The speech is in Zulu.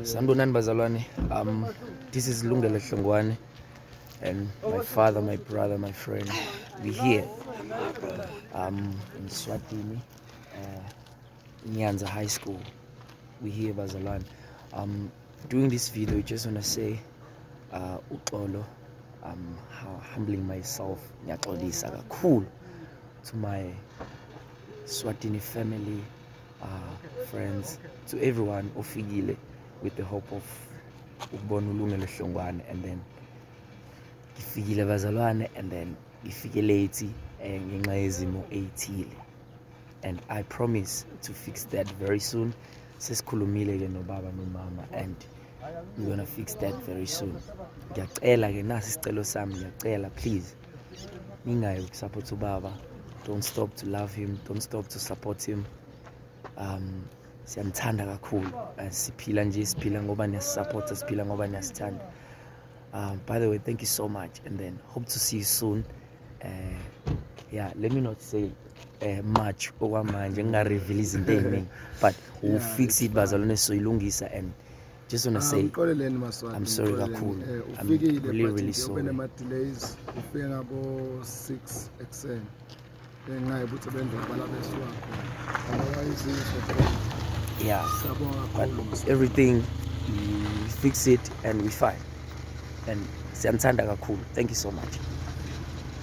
Sanibonani bazalwane. This is Lungelo Hlongwane, and my father, my brother, my friend. We here in Swatini, Nyanza High School. We here bazalwane. Doing this video, I just wanna say, uxolo. Humbling myself. Ngiyaxolisa kakhulu to my Swatini family, friends, to everyone ofikile with the hope of ukubona ulungelo Hlongwane, and then ngifikile bazalwane, and then ngifike late ngenxa yezimo eyithile, and I promise to fix that very soon. Sesikhulumile ke nobaba nomama, and we're gonna fix that very soon. Ngiyacela ke nasi isicelo sami, ngiyacela please ningayi ukusupport ubaba. Don't stop to love him, don't stop to support him. Siyamthanda kakhulu, siphila nje, siphila ngoba niyasupporta, siphila ngoba niyasithanda. By the way, thank you so much, and then hope to see you soon. Yeah, let me not say much okwamanje, nginga-reveal izinto eziningi, but we'll fix it bazalwane, soyilungisa, and just wanna say I'm sorry kakhulu. I'm really sorry. Ufike ngabo 6 ekseni ngenxa yokuthi bendabala beswakho abayizizwe. Yeah, but everything we fix it and we fight, and siyamthanda kakhulu. Thank you so much.